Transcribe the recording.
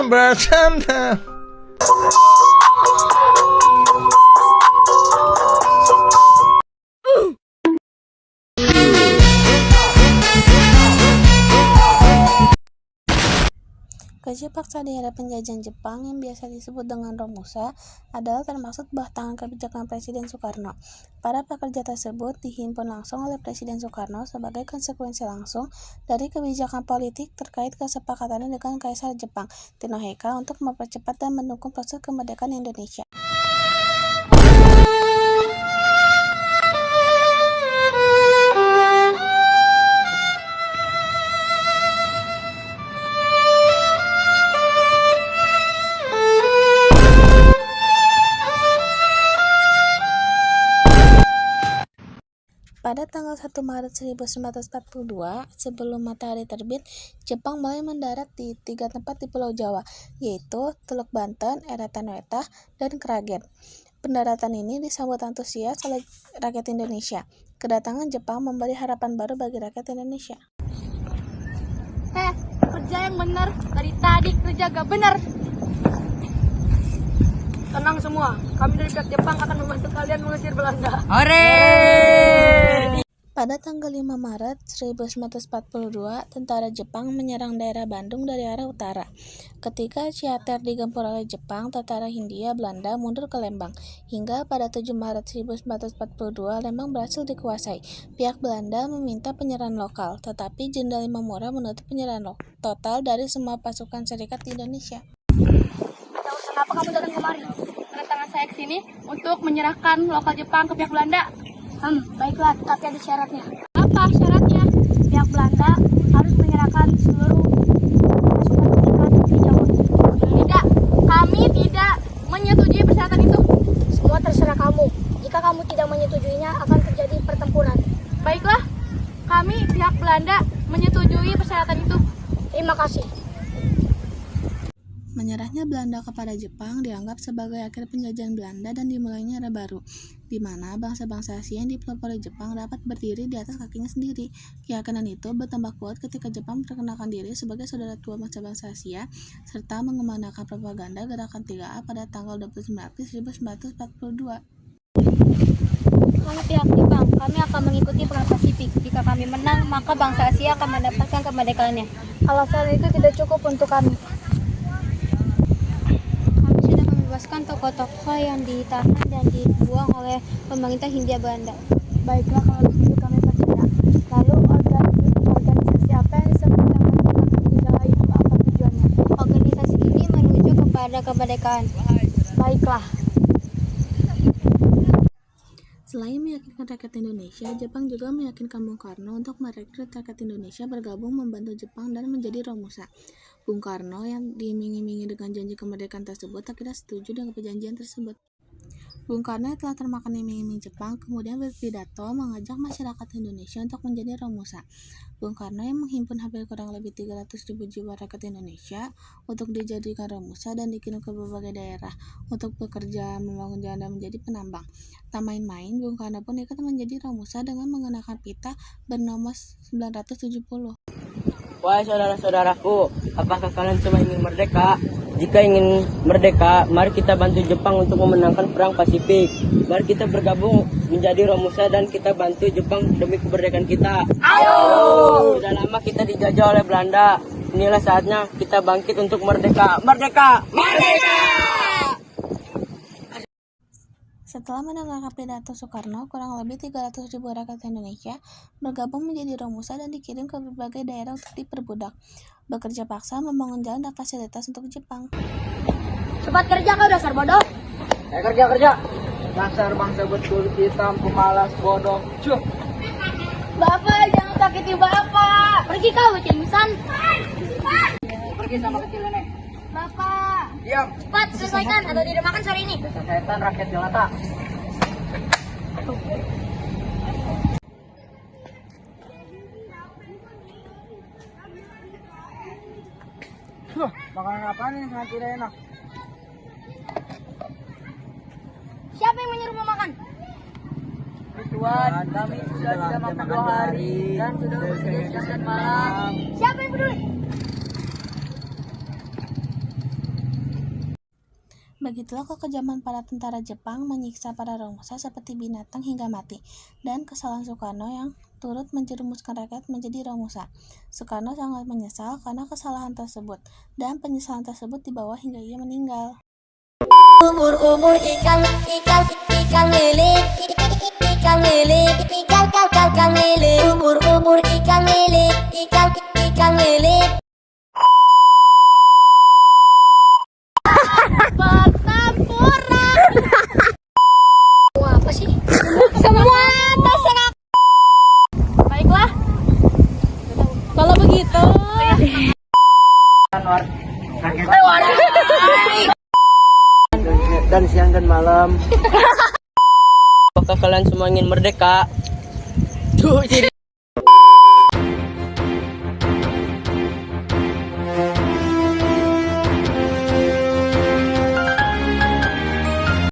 bercanda. Kerja paksa di era penjajahan Jepang yang biasa disebut dengan Romusa adalah termasuk bawah tangan kebijakan Presiden Soekarno. Para pekerja tersebut dihimpun langsung oleh Presiden Soekarno sebagai konsekuensi langsung dari kebijakan politik terkait kesepakatannya dengan Kaisar Jepang, Tinoheka, untuk mempercepat dan mendukung proses kemerdekaan Indonesia. Pada tanggal 1 Maret 1942, sebelum matahari terbit, Jepang mulai mendarat di 3 tempat di Pulau Jawa, yaitu Teluk Banten, Eretan Wetah, dan Kragen. Pendaratan ini disambut antusias oleh rakyat Indonesia. Kedatangan Jepang memberi harapan baru bagi rakyat Indonesia. Kerja yang benar, dari tadi kerja gak benar. Tenang semua, kami dari pihak Jepang akan membantu kalian mengusir Belanda. Pada tanggal 5 Maret 1942, tentara Jepang menyerang daerah Bandung dari arah utara. Ketika Ciater digempur oleh Jepang, tentara Hindia Belanda mundur ke Lembang. Hingga pada 7 Maret 1942, Lembang berhasil dikuasai. Pihak Belanda meminta penyerahan lokal, tetapi Jenderal Imamura menuntut penyerahan total dari semua pasukan serikat di Indonesia. Kenapa kamu datang kemari? Kedatangan saya ke sini untuk menyerahkan lokal Jepang ke pihak Belanda. Baiklah, tapi ada syaratnya. Apa syaratnya? Pihak Belanda harus menyerahkan seluruh pasukan serikat di Jawa. Tidak, kami tidak menyetujui persyaratan itu. Semua terserah kamu. Jika kamu tidak menyetujuinya, akan terjadi pertempuran. Baiklah, kami pihak Belanda menyetujui persyaratan itu. Terima kasih. Menyerahnya Belanda kepada Jepang dianggap sebagai akhir penjajahan Belanda dan dimulainya era baru, di mana bangsa-bangsa Asia yang dipelopori Jepang dapat berdiri di atas kakinya sendiri. Keyakinan itu bertambah kuat ketika Jepang memperkenalkan diri sebagai saudara tua bangsa-bangsa Asia, serta mengumandangkan propaganda Gerakan 3A pada tanggal 29 April 1942. Kami pihak Jepang, kami akan mengikuti perang Pasifik. Jika kami menang, maka bangsa Asia akan mendapatkan kemerdekaannya. Alasan itu tidak cukup untuk kami. Membebaskan tokoh-tokoh yang ditahan dan dibuang oleh pemerintah Hindia Belanda. Baiklah, kalau begitu kami percaya. Lalu organisasi apa yang disebut dengan Gerakan 3A itu apa tujuannya? Organisasi ini menuju kepada kemerdekaan. Baiklah. Selain meyakinkan rakyat Indonesia, Jepang juga meyakinkan Bung Karno untuk merekrut rakyat Indonesia bergabung membantu Jepang dan menjadi Romusa. Bung Karno yang diiming-imingi dengan janji kemerdekaan tersebut akhirnya setuju dengan perjanjian tersebut. Bung Karno yang telah termakan iming-iming Jepang kemudian berpidato mengajak masyarakat Indonesia untuk menjadi Romusa. Bung Karno yang menghimpun hampir kurang lebih 300.000 jiwa rakyat Indonesia untuk dijadikan Romusa dan dikirim ke berbagai daerah untuk bekerja, membangun jalan dan menjadi penambang. Tak main-main, Bung Karno pun ikut menjadi Romusa dengan mengenakan pita bernomor 970. Wahai saudara-saudaraku, apakah kalian semua ingin merdeka? Jika ingin merdeka, mari kita bantu Jepang untuk memenangkan perang Pasifik. Mari kita bergabung menjadi Romusa dan kita bantu Jepang demi kemerdekaan kita. Ayo! Sudah lama kita dijajah oleh Belanda. Inilah saatnya kita bangkit untuk merdeka. Merdeka! Merdeka! Setelah mendengarkan pidato Soekarno, kurang lebih 300.000 rakyat Indonesia bergabung menjadi Romusa dan dikirim ke berbagai daerah untuk diperbudak, bekerja paksa, membangun jalan dan fasilitas untuk Jepang. Cepat kerja kau dasar bodoh. Kerja. Dasar bangsa berkulit hitam, pemalas, bodoh. Cuh. Bapak, jangan sakiti Bapak. Pergi kau, bocil ingusan. Pergi sama kecil nenek. Bapak, Diam. cepat selesaikan atau tidak makan sore ini. Dasar setan rakyat jelata. Makanan apa nih yang sangat tidak enak? Siapa yang menyuruh makan? Tuan, kami sudah tidak makan 2 hari dan sudah siang dan malam. Siapa yang peduli? Begitulah kekejaman para tentara Jepang menyiksa para Romusa seperti binatang hingga mati, dan kesalahan Soekarno yang turut menjerumuskan rakyat menjadi Romusa. Soekarno sangat menyesal karena kesalahan tersebut, dan penyesalan tersebut dibawa hingga ia meninggal. Ubur-ubur ikan lele, ikan lele, ikan lele, ubur-ubur ikan lele, ikan lele. Pertempuran. Apa sih? Semua terserah. Baiklah. Kalau begitu. Dan siang dan malam. Apakah kalian semua ingin merdeka? Tuh,